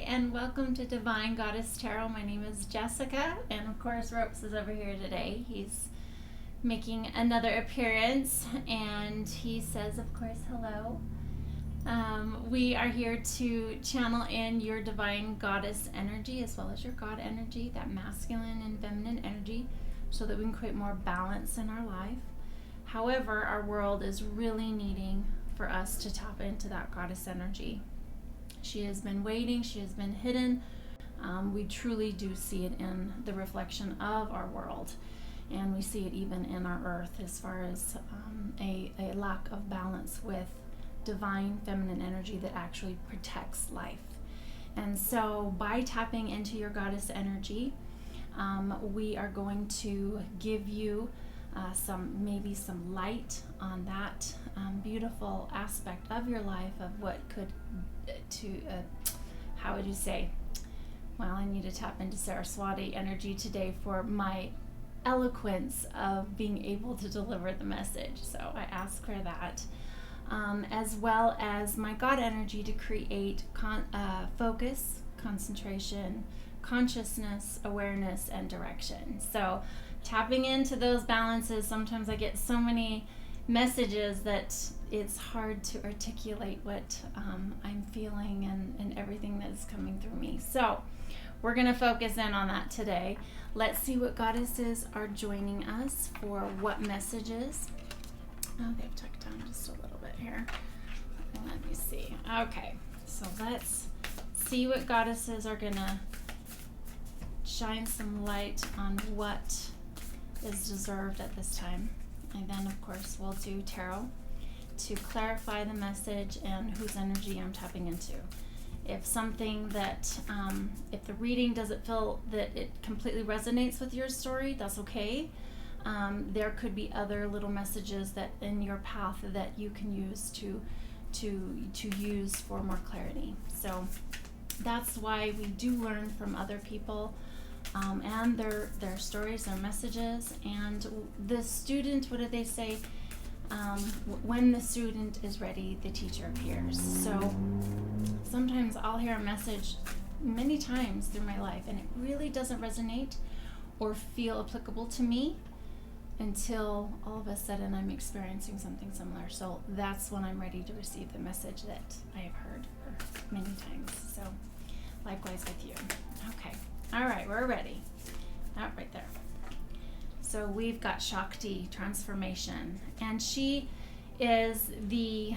and welcome to Divine Goddess Tarot. My name is Jessica, and of course, Ropes is over here today. He's making another appearance, and he says, of course, hello. We are here to channel in your Divine Goddess energy as well as your God energy, that masculine and feminine energy, so that we can create more balance in our life. However, our world is really needing for us to tap into that goddess energy. She has been waiting, she has been hidden. We truly do see it in the reflection of our world, and we see it even in our earth as far as a lack of balance with divine feminine energy that actually protects life. And so by tapping into your goddess energy, we are going to give you some light on that beautiful aspect of your life, of what could how would you say, well, I need to tap into Saraswati energy today for my eloquence of being able to deliver the message. So I ask for that, as well as my God energy to create focus, concentration, consciousness, awareness, and direction. So tapping into those balances, sometimes I get so many messages that it's hard to articulate what I'm feeling and everything that's coming through me. So we're going to focus in on that today. Let's see what goddesses are joining us for what messages. Oh, they've tucked down just a little bit here. Let me see. Okay, so let's see what goddesses are going to shine some light on what is deserved at this time. And then, of course, we'll do tarot to clarify the message and whose energy I'm tapping into. If something that, if the reading doesn't feel that it completely resonates with your story, that's okay. There could be other little messages that in your path that you can use to use for more clarity. So that's why we do learn from other people. And their stories, their messages, and the student, what do they say? When the student is ready, the teacher appears. So sometimes I'll hear a message many times through my life, and it really doesn't resonate or feel applicable to me until all of a sudden I'm experiencing something similar. So that's when I'm ready to receive the message that I have heard for many times. So likewise with you. Okay. All right, we're ready. Right there. So we've got Shakti, transformation, and she is the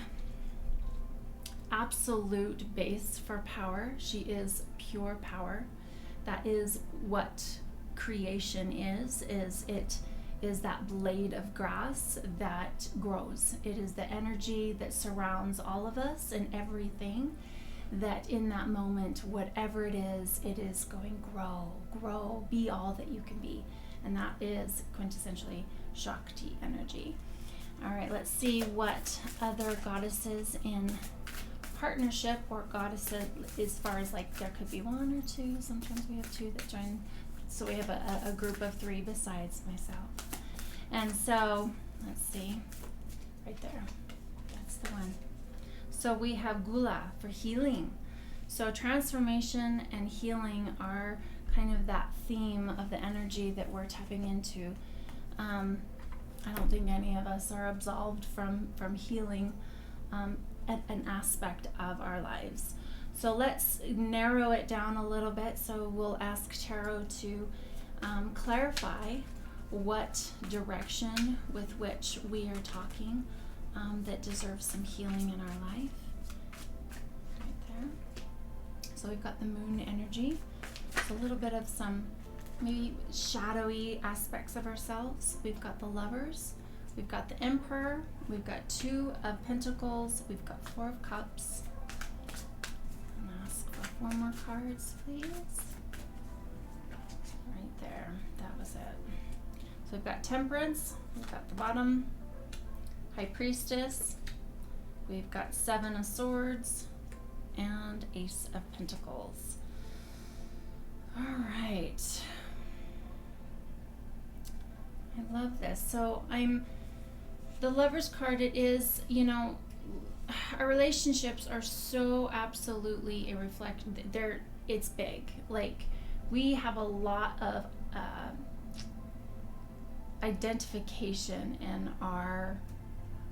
absolute base for power. She is pure power. That is what creation is it is that blade of grass that grows. It is the energy that surrounds all of us and everything, that in that moment, whatever it is going grow, be all that you can be. And that is quintessentially Shakti energy. All right, let's see what other goddesses in partnership, or goddesses as far as like there could be one or two. Sometimes we have two that join. So we have a group of three besides myself. And so let's see, right there, that's the one. So we have Gula for healing. So transformation and healing are kind of that theme of the energy that we're tapping into. I don't think any of us are absolved from healing an aspect of our lives. So let's narrow it down a little bit. So we'll ask Tarot to clarify what direction with which we are talking that deserves some healing in our life. Right there. So we've got the moon energy. It's a little bit of some maybe shadowy aspects of ourselves. We've got the Lovers. We've got the Emperor. We've got 2 of Pentacles. We've got 4 of Cups. I'm gonna ask for 4 more cards, please. Right there. That was it. So we've got Temperance. We've got the bottom. High Priestess, we've got 7 of Swords, and Ace of Pentacles. All right. I love this. So the Lover's card, it is, our relationships are so absolutely a reflection. It's big. Like, we have a lot of identification in our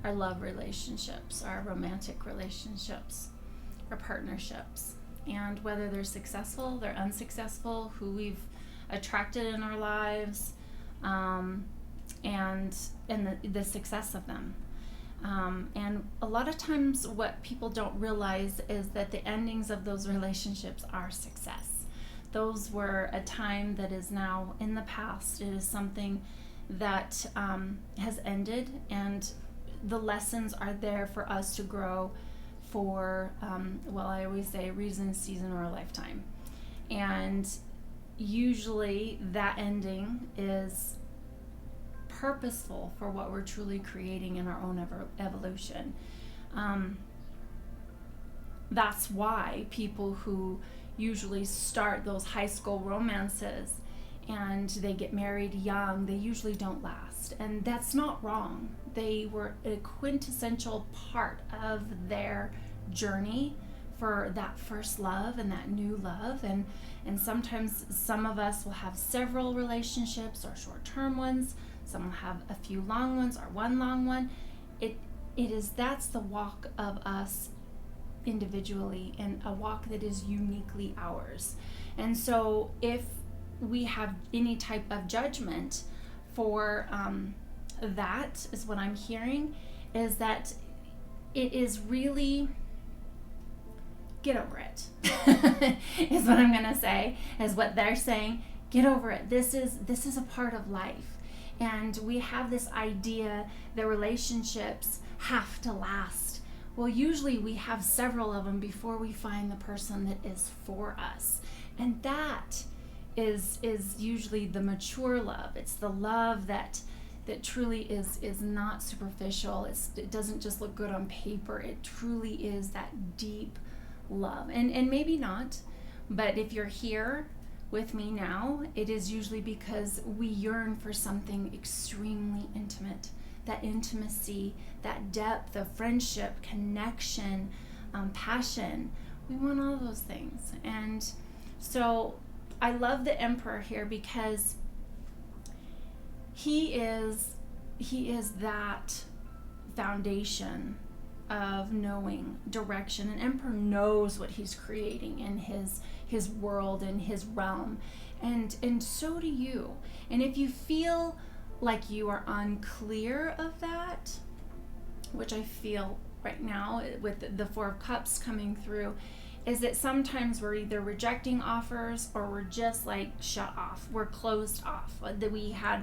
love relationships, our romantic relationships, our partnerships, and whether they're successful, they're unsuccessful, who we've attracted in our lives, and the success of them. And a lot of times what people don't realize is that the endings of those relationships are success. Those were a time that is now in the past. It is something that has ended, and the lessons are there for us to grow for, I always say, a reason, season, or a lifetime. And usually that ending is purposeful for what we're truly creating in our own evolution. That's why people who usually start those high school romances and they get married young, they usually don't last. And that's not wrong. They were a quintessential part of their journey for that first love and that new love. And sometimes some of us will have several relationships or short-term ones. Some will have a few long ones or one long one. That's the walk of us individually, and a walk that is uniquely ours. And so if we have any type of judgment for that, is what I'm hearing, is that it is really, get over it is what I'm gonna say, is what they're saying. Get over it. This is a part of life. And we have this idea that relationships have to last. Well, usually we have several of them before we find the person that is for us. And that is usually the mature love. It's the love that truly is not superficial. It doesn't just look good on paper. It truly is that deep love. And maybe not, but if you're here with me now, it is usually because we yearn for something extremely intimate. That intimacy, that depth of friendship, connection, passion. We want all those things. And so I love the Emperor here because he is that foundation of knowing direction. An Emperor knows what he's creating in his world and his realm, and so do you. And if you feel like you are unclear of that, which I feel right now with the Four of Cups coming through, is that sometimes we're either rejecting offers or we're just like shut off. We're closed off. That we had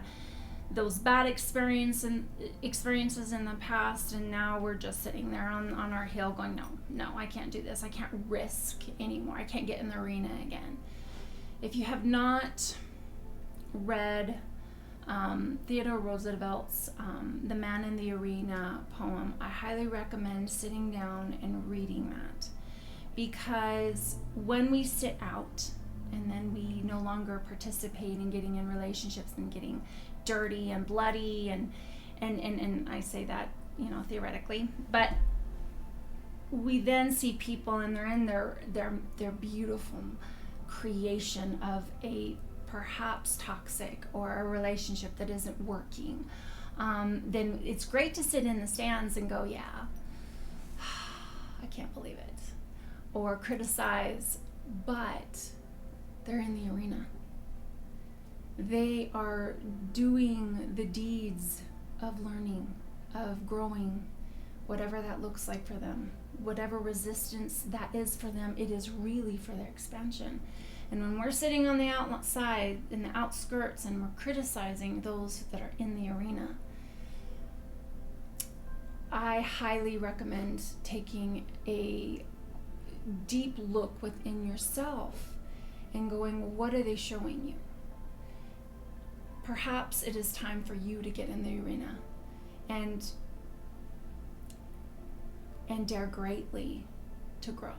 those bad experiences in the past, and now we're just sitting there on our hill going, no, I can't do this. I can't risk anymore. I can't get in the arena again. If you have not read Theodore Roosevelt's The Man in the Arena poem, I highly recommend sitting down and reading that, because when we sit out and then we no longer participate in getting in relationships and getting dirty and bloody and I say that, theoretically, but we then see people and they're in their beautiful creation of a perhaps toxic or a relationship that isn't working, then it's great to sit in the stands and go, yeah, I can't believe it, or criticize, but they're in the arena. They are doing the deeds of learning, of growing, whatever that looks like for them, whatever resistance that is for them, it is really for their expansion. And when we're sitting on the outside, in the outskirts, and we're criticizing those that are in the arena, I highly recommend taking a deep look within yourself and going, what are they showing you? Perhaps it is time for you to get in the arena and dare greatly to grow,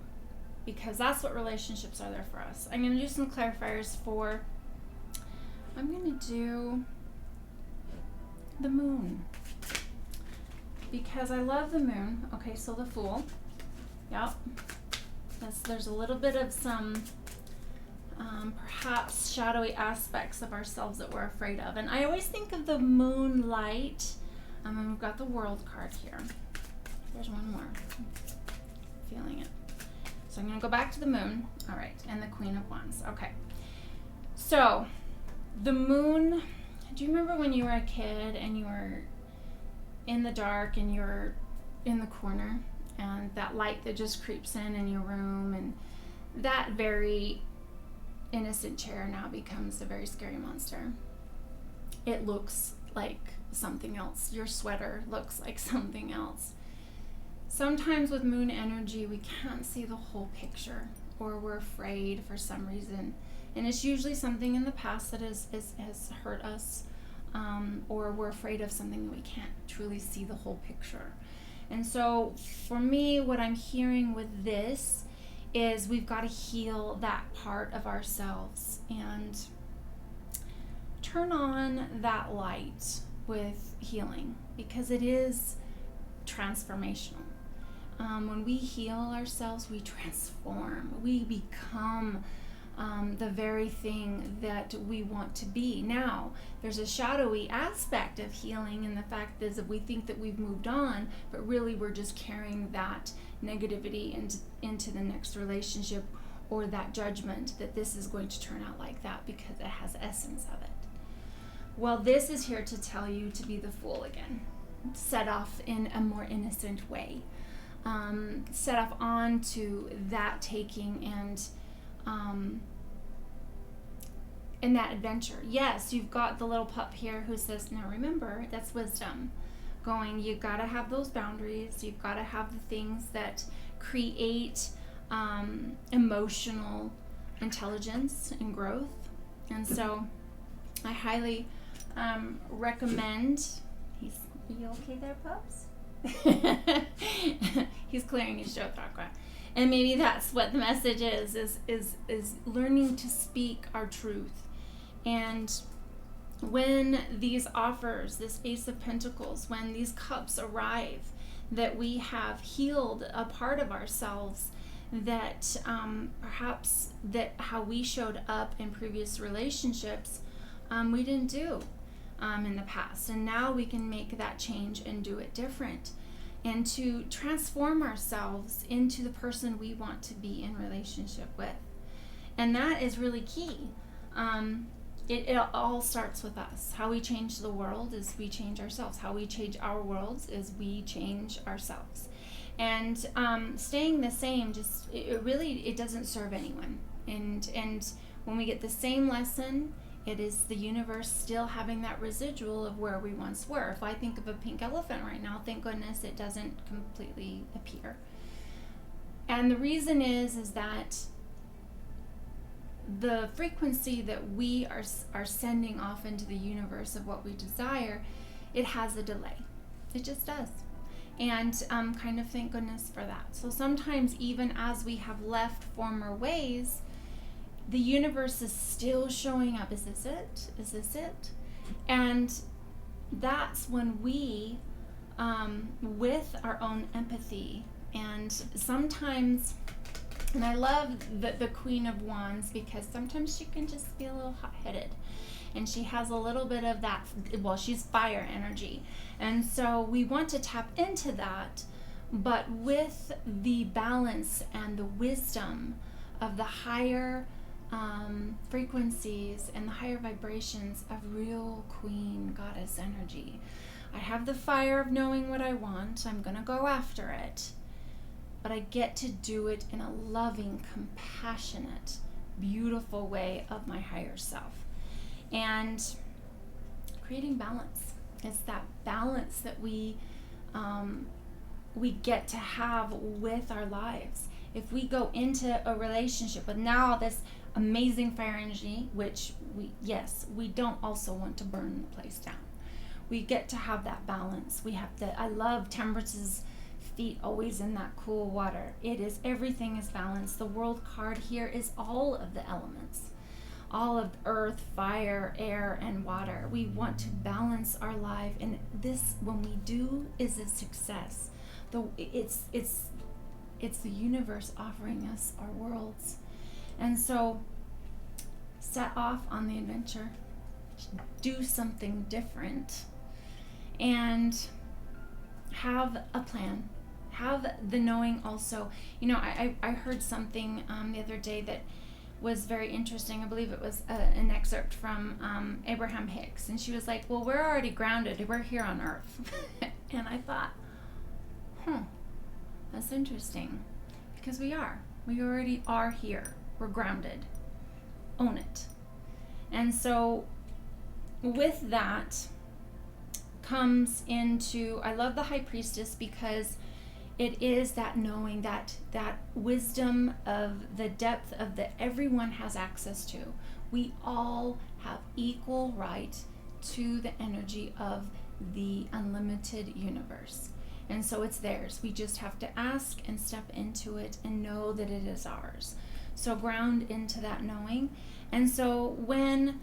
because that's what relationships are there for us. I'm going to do some clarifiers I'm going to do the moon, because I love the moon. Okay, so the Fool. Yep. There's a little bit of some perhaps shadowy aspects of ourselves that we're afraid of. And I always think of the moonlight. And we've got the World card here. There's one more. Feeling it. So I'm going to go back to the moon. All right. And the Queen of Wands. Okay. So the moon, do you remember when you were a kid and you were in the dark and you're in the corner and that light that just creeps in your room, and that very innocent chair now becomes a very scary monster. It looks like something else. Your sweater looks like something else. Sometimes with moon energy, we can't see the whole picture, or we're afraid for some reason. And it's usually something in the past that has hurt us, or we're afraid of something that we can't truly see the whole picture. And so for me, what I'm hearing with this is we've got to heal that part of ourselves and turn on that light with healing, because it is transformational. When we heal ourselves, we transform. We become the very thing that we want to be. Now, there's a shadowy aspect of healing, and the fact is that we think that we've moved on, but really we're just carrying that negativity into the next relationship, or that judgment that this is going to turn out like that because it has essence of it. Well, this is here to tell you to be the Fool again. Set off in a more innocent way. Set off onto that taking and in that adventure. Yes, you've got the little pup here who says, now remember, that's wisdom. Going, you've got to have those boundaries. You've got to have the things that create emotional intelligence and growth. And so I highly recommend. Are you okay there, pups? He's clearing his throat chakra. And maybe that's what the message is learning to speak our truth. And when these offers, this Ace of Pentacles, when these cups arrive, that we have healed a part of ourselves that perhaps that how we showed up in previous relationships, we didn't do in the past. And now we can make that change and do it different, and to transform ourselves into the person we want to be in relationship with. And that is really key. It all starts with us. How we change the world is we change ourselves. How we change our worlds is we change ourselves. And staying the same, it doesn't serve anyone. And when we get the same lesson, it is the universe still having that residual of where we once were. If I think of a pink elephant right now, thank goodness it doesn't completely appear. And the reason is that the frequency that we are sending off into the universe of what we desire, it has a delay. It just does. And kind of thank goodness for that. So sometimes even as we have left former ways, the universe is still showing up. Is this it? Is this it? And that's when we, with our own empathy, and sometimes, and I love the Queen of Wands, because sometimes she can just be a little hot-headed. And she has a little bit of that, well, she's fire energy. And so we want to tap into that, but with the balance and the wisdom of the higher frequencies and the higher vibrations of real Queen Goddess energy. I have the fire of knowing what I want. I'm going to go after it. But I get to do it in a loving, compassionate, beautiful way of my higher self. And creating balance. It's that balance that we get to have with our lives. If we go into a relationship with now this amazing fire energy, which we don't also want to burn the place down. We get to have that balance. I love Temperance's feet always in that cool water. Everything is balanced. The World card here is all of the elements. all of earth, fire, air, and water. We want to balance our life, and this, when we do, is a success. It's the universe offering us our worlds. And so set off on the adventure, do something different, and have a plan. Have the knowing also. You know, I heard something the other day that was very interesting. I believe it was an excerpt from Abraham Hicks, and she was like, well, we're already grounded. We're here on Earth. And I thought, that's interesting, because we already are here. We're grounded. Own it. And so with that comes into, I love the High Priestess, because it is that knowing, that wisdom of the depth of that everyone has access to. We all have equal right to the energy of the unlimited universe. And so it's theirs. We just have to ask and step into it and know that it is ours. So ground into that knowing. And so when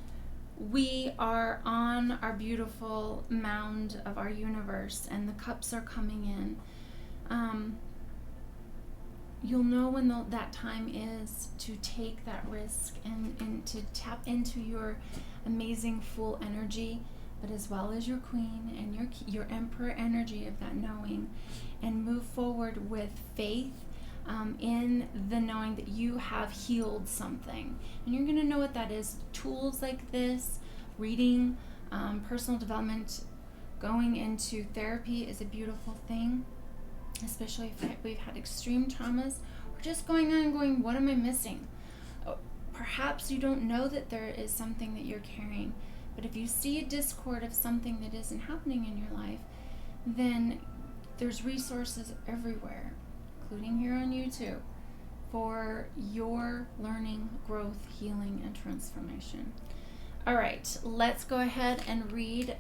we are on our beautiful mound of our universe and the cups are coming in, you'll know when that time is to take that risk and to tap into your amazing full energy, but as well as your queen and your emperor energy of that knowing, and move forward with faith in the knowing that you have healed something. And you're going to know what that is. Tools like this, reading, personal development, going into therapy is a beautiful thing, especially if we've had extreme traumas. We're just going on and going, what am I missing? Perhaps you don't know that there is something that you're carrying, but if you see a discord of something that isn't happening in your life, then there's resources everywhere, including here on YouTube, for your learning, growth, healing, and transformation. All right, let's go ahead and read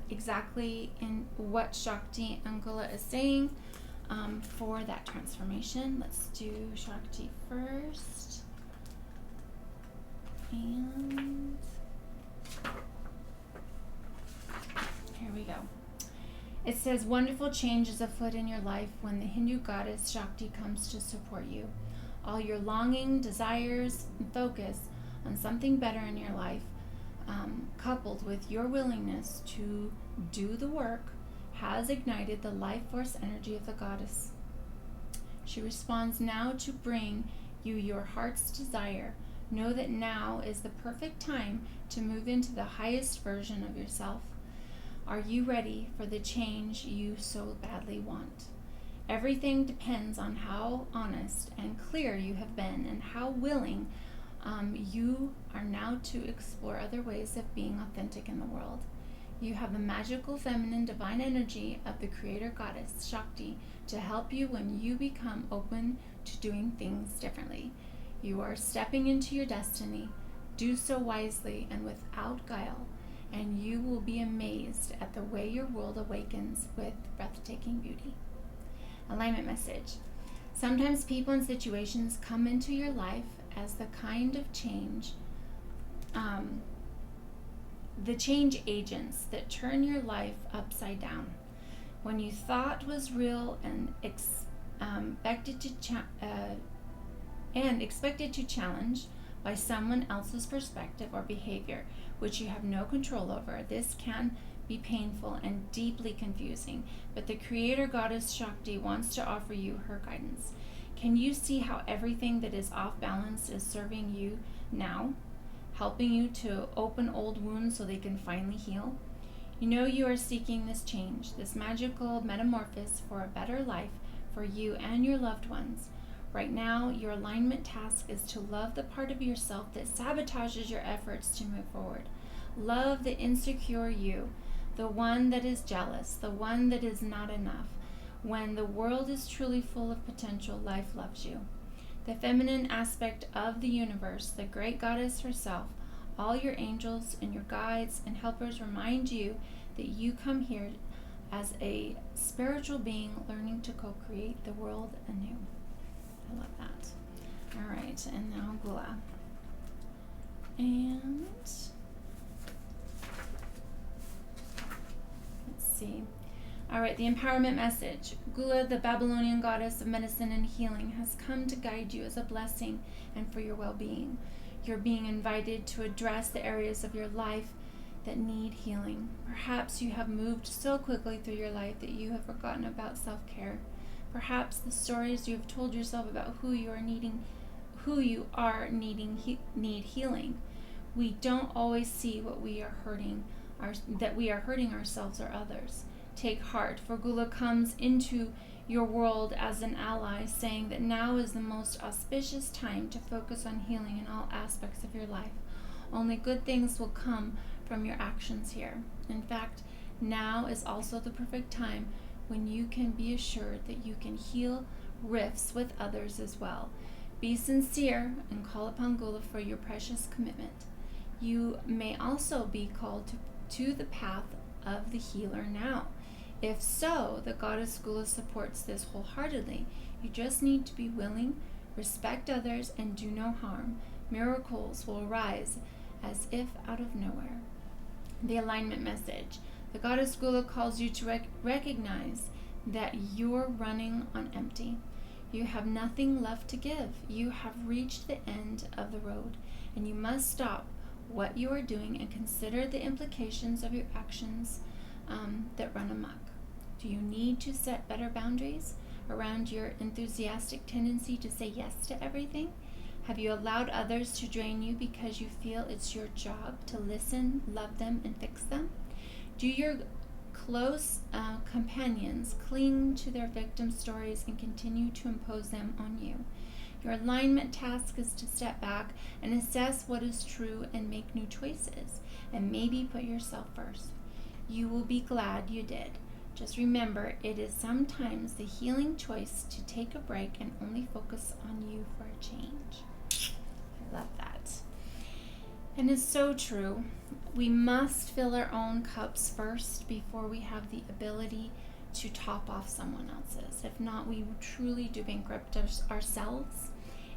exactly in what Shakti Angula is saying for that transformation. Let's do Shakti first. And here we go. It says, wonderful change is afoot in your life when the Hindu goddess Shakti comes to support you. All your longing, desires, and focus on something better in your life, coupled with your willingness to do the work, has ignited the life force energy of the goddess. She responds now to bring you your heart's desire. Know that now is the perfect time to move into the highest version of yourself. Are you ready for the change you so badly want? Everything depends on how honest and clear you have been, and how willing you are now to explore other ways of being authentic in the world. You have the magical feminine divine energy of the creator goddess Shakti to help you when you become open to doing things differently. You are stepping into your destiny. Do so wisely and without guile, and you will be amazed at the way your world awakens with breathtaking beauty. Alignment message. Sometimes people and situations come into your life as the kind of change, the change agents that turn your life upside down. When you thought was real and expected to challenge by someone else's perspective or behavior, which you have no control over, this can be painful and deeply confusing, but the creator goddess Shakti wants to offer you her guidance. Can you see how everything that is off balance is serving you now, helping you to open old wounds so they can finally heal? You know you are seeking this change, this magical metamorphosis for a better life for you and your loved ones. Right now, your alignment task is to love the part of yourself that sabotages your efforts to move forward. Love the insecure you, the one that is jealous, the one that is not enough. When the world is truly full of potential, life loves you. The feminine aspect of the universe, the great goddess herself, all your angels and your guides and helpers remind you that you come here as a spiritual being learning to co-create the world anew. I love that. All right, and now Gula. And All right, the empowerment message. Gula, the Babylonian goddess of medicine and healing, has come to guide you as a blessing and for your well-being. You're being invited to address the areas of your life that need healing. Perhaps you have moved so quickly through your life that you have forgotten about self-care. Perhaps the stories you have told yourself about who you are needing need healing. We don't always see what we are hurting, that we are hurting ourselves or others. Take heart, for Gula comes into your world as an ally, saying that now is the most auspicious time to focus on healing in all aspects of your life. Only good things will come from your actions here. In fact, now is also the perfect time when you can be assured that you can heal rifts with others as well. Be sincere and call upon Gula for your precious commitment. You may also be called to the path of the healer now. If so, the goddess Gula supports this wholeheartedly. You just need to be willing, respect others, and do no harm. Miracles will arise as if out of nowhere. The alignment message. The goddess Gula calls you to recognize that you're running on empty. You have nothing left to give. You have reached the end of the road, and you must stop what you are doing and consider the implications of your actions that run amok. Do you need to set better boundaries around your enthusiastic tendency to say yes to everything? Have you allowed others to drain you because you feel it's your job to listen, love them, and fix them? Do your close companions cling to their victim stories and continue to impose them on you? Your alignment task is to step back and assess what is true and make new choices, and maybe put yourself first. You will be glad you did. Just remember, it is sometimes the healing choice to take a break and only focus on you for a change. I love that. And it's so true. We must fill our own cups first before we have the ability to top off someone else's. If not, we truly do bankrupt ourselves,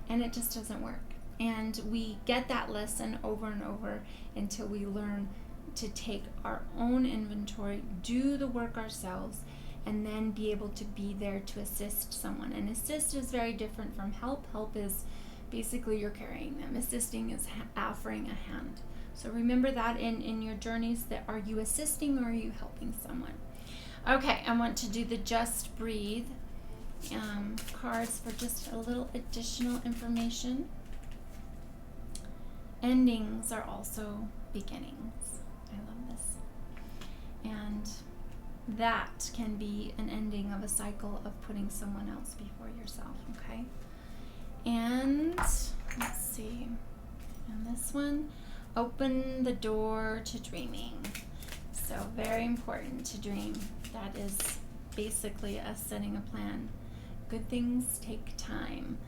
and it just doesn't work. And we get that lesson over and over until we learn to take our own inventory, do the work ourselves, and then be able to be there to assist someone. And assist is very different from help. Help is basically you're carrying them. Assisting is offering a hand. So remember that in your journeys, that are you assisting or are you helping someone? Okay, I want to do the Just Breathe cards for just a little additional information. Endings are also beginnings. I love this. And that can be an ending of a cycle of putting someone else before yourself, okay? And let's see. And this one, open the door to dreaming. So very important to dream. That is basically us setting a plan. Good things take time.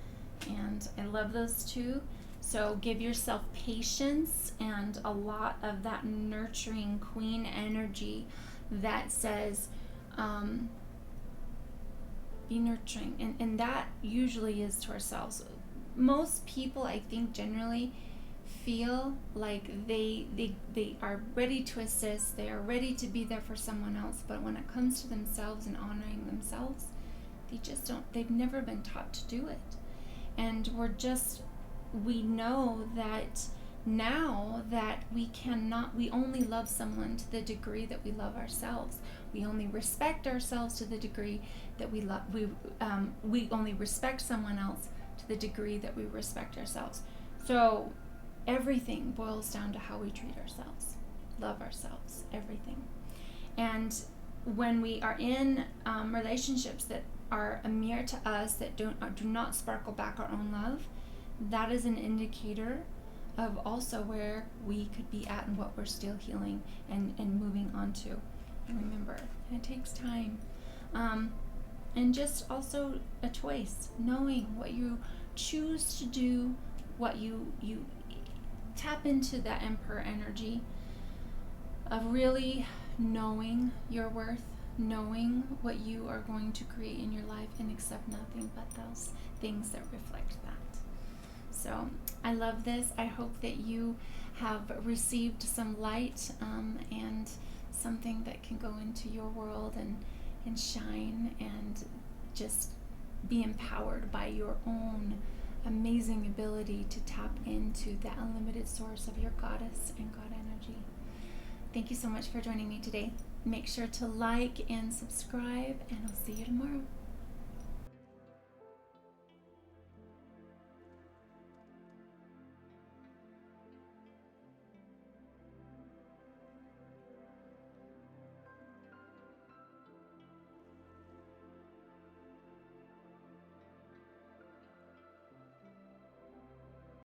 And I love those two. So give yourself patience and a lot of that nurturing queen energy that says, be nurturing. And that usually is to ourselves. Most people, I think, generally feel like they are ready to assist, they are ready to be there for someone else, but when it comes to themselves and honoring themselves, they've never been taught to do it. And we know that now that we only love someone to the degree that we love ourselves. We only respect ourselves to the degree that we only respect someone else to the degree that we respect ourselves. So everything boils down to how we treat ourselves, love ourselves, everything. And when we are in relationships that are a mirror to us, that do not sparkle back our own love, that is an indicator of also where we could be at and what we're still healing and moving on to. And remember, it takes time. And just also a choice, knowing what you choose to do, what you tap into that Emperor energy of really knowing your worth, knowing what you are going to create in your life, and accept nothing but those things that reflect that. So I love this. I hope that you have received some light and something that can go into your world and shine and just be empowered by your own amazing ability to tap into the unlimited source of your goddess and God energy. Thank you so much for joining me today. Make sure to like and subscribe, and I'll see you tomorrow.